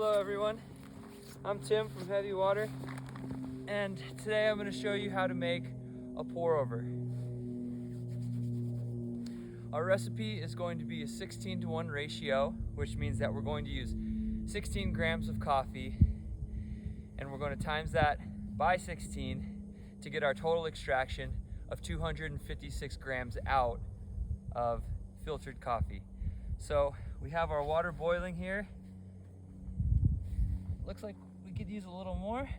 Hello everyone, I'm Tim from Heavy Water, and today I'm going to show you how to make a pour over. Our recipe is going to be a 16:1 ratio, which means that we're going to use 16 grams of coffee, and we're going to times that by 16 to get our total extraction of 256 grams out of filtered coffee. So we have our water boiling here. Looks like we could use a little more,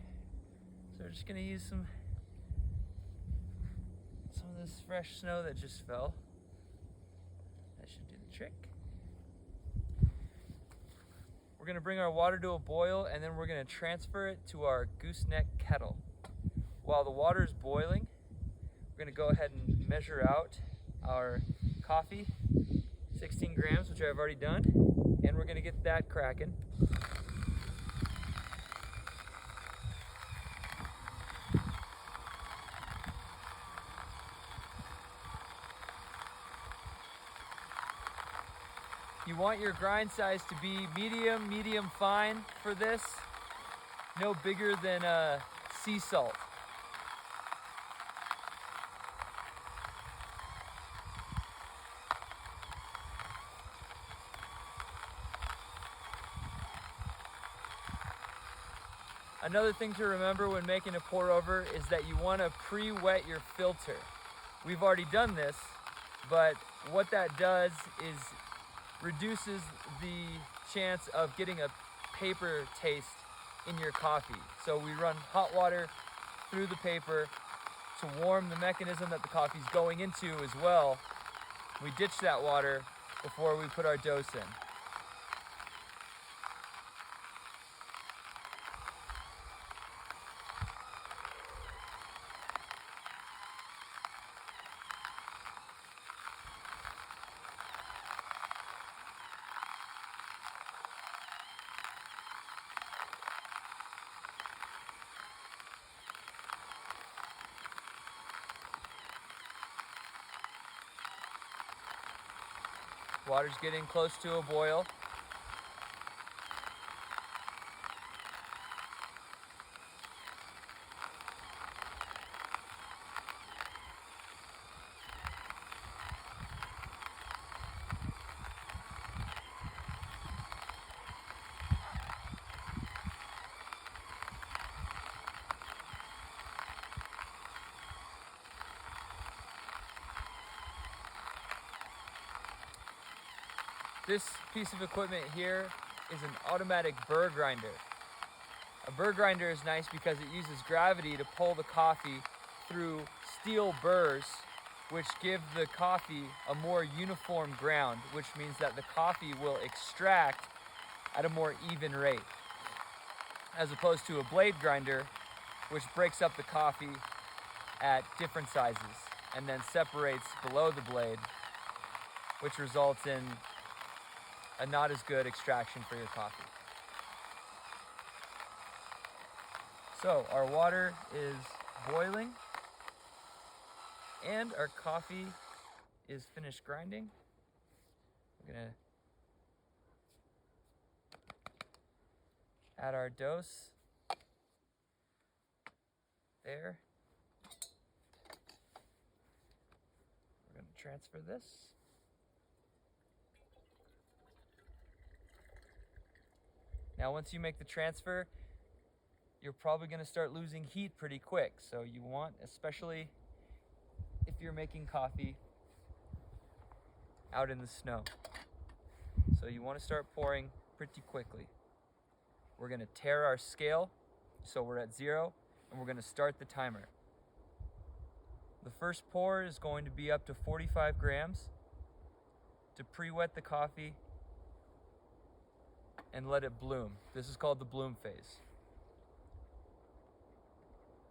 so we're just going to use some of this fresh snow that just fell. That should do the trick. We're going to bring our water to a boil, and then we're going to transfer it to our gooseneck kettle. While the water is boiling, we're going to go ahead and measure out our coffee, 16 grams, which I've already done, and we're going to get that cracking. You want your grind size to be medium fine for this. No bigger than sea salt. Another thing to remember when making a pour over is that you want to pre-wet your filter. We've already done this, but what that does is reduces the chance of getting a paper taste in your coffee. So we run hot water through the paper to warm the mechanism that the coffee's going into as well. We ditch that water before we put our dose in. Water's getting close to a boil. This piece of equipment here is an automatic burr grinder. A burr grinder is nice because it uses gravity to pull the coffee through steel burrs, which give the coffee a more uniform ground, which means that the coffee will extract at a more even rate, as opposed to a blade grinder, which breaks up the coffee at different sizes and then separates below the blade, which results in a not as good extraction for your coffee. So our water is boiling and our coffee is finished grinding. We're gonna add our dose there. We're gonna transfer this. Now, once you make the transfer, you're probably going to start losing heat pretty quick. So you want, especially if you're making coffee out in the snow. So you want to start pouring pretty quickly. We're going to tare our scale, so we're at 0, and we're going to start the timer. The first pour is going to be up to 45 grams to pre-wet the coffee and let it bloom. This is called the bloom phase.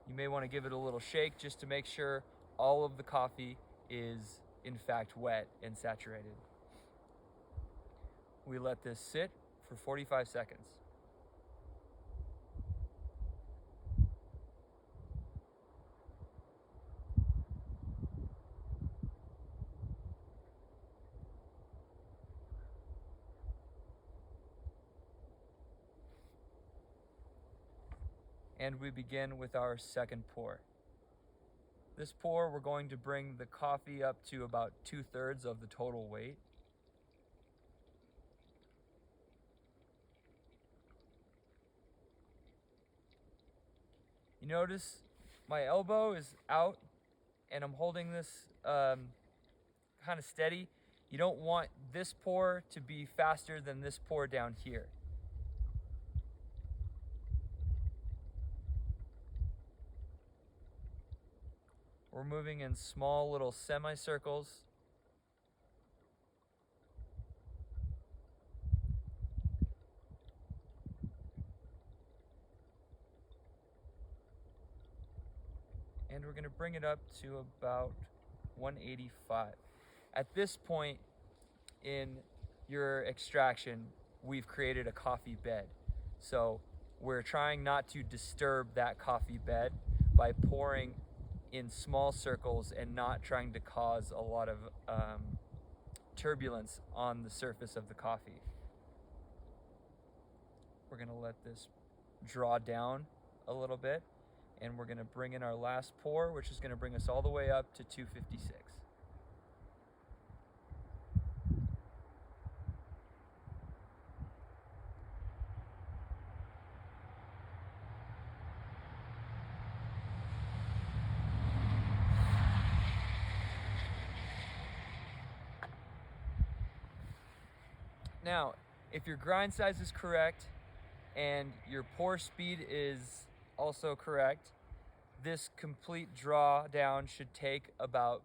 You may want to give it a little shake just to make sure all of the coffee is in fact wet and saturated. We let this sit for 45 seconds. and we begin with our second pour. This pour, we're going to bring the coffee up to about 2/3 of the total weight. You notice my elbow is out and I'm holding this kind of steady. You don't want this pour to be faster than this pour down here. We're moving in small little semicircles. And we're gonna bring it up to about 185. At this point in your extraction, we've created a coffee bed. So we're trying not to disturb that coffee bed by pouring in small circles and not trying to cause a lot of turbulence on the surface of the coffee. We're gonna let this draw down a little bit, and we're gonna bring in our last pour, which is gonna bring us all the way up to 256. Now, if your grind size is correct and your pour speed is also correct, this complete drawdown should take about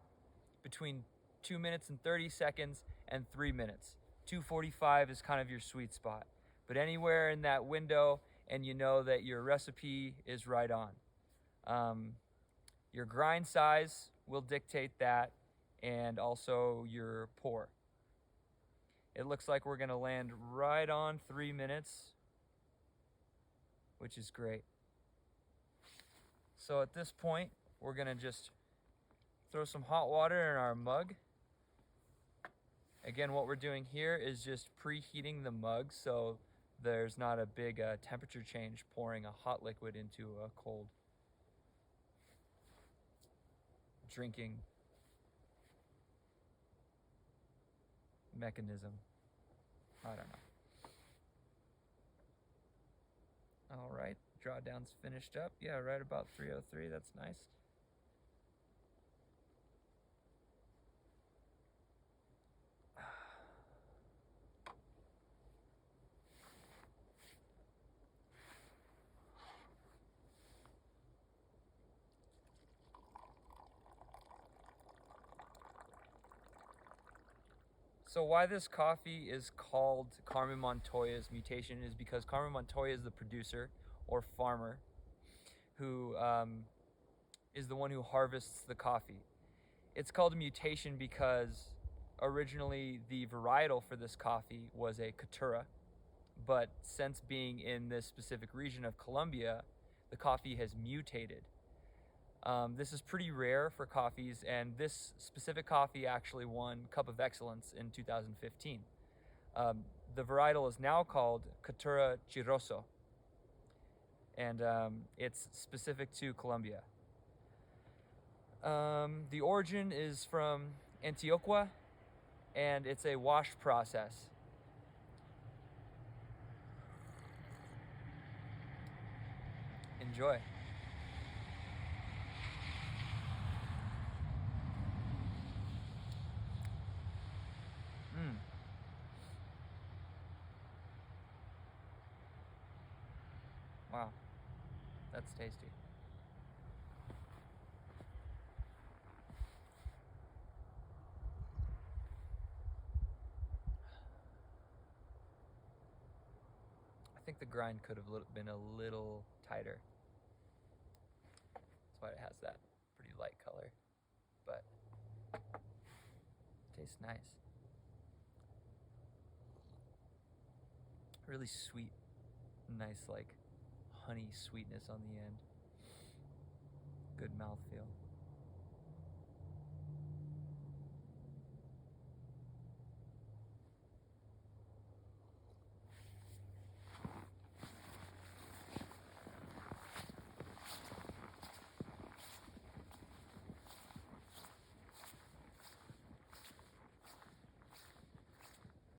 between 2 minutes and 30 seconds and 3 minutes. 2:45 is kind of your sweet spot, but anywhere in that window, and you know that your recipe is right on. Your grind size will dictate that, and also your pour. It looks like we're gonna land right on 3 minutes, which is great. So at this point, we're gonna just throw some hot water in our mug. Again, what we're doing here is just preheating the mug so there's not a big temperature change pouring a hot liquid into a cold drinking mechanism. I don't know. All right, drawdown's finished up. Yeah, right about 303, that's nice. So why this coffee is called Carmen Montoya's mutation is because Carmen Montoya is the producer or farmer who is the one who harvests the coffee. It's called a mutation because originally the varietal for this coffee was a Caturra, but since being in this specific region of Colombia, the coffee has mutated. This is pretty rare for coffees, and this specific coffee actually won Cup of Excellence in 2015. The varietal is now called Caturra Chiroso, and it's specific to Colombia. The origin is from Antioquia, and it's a wash process. Enjoy. Wow, that's tasty. I think the grind could have been a little tighter. That's why it has that pretty light color, but it tastes nice. Really sweet, nice like honey sweetness on the end. Good mouthfeel.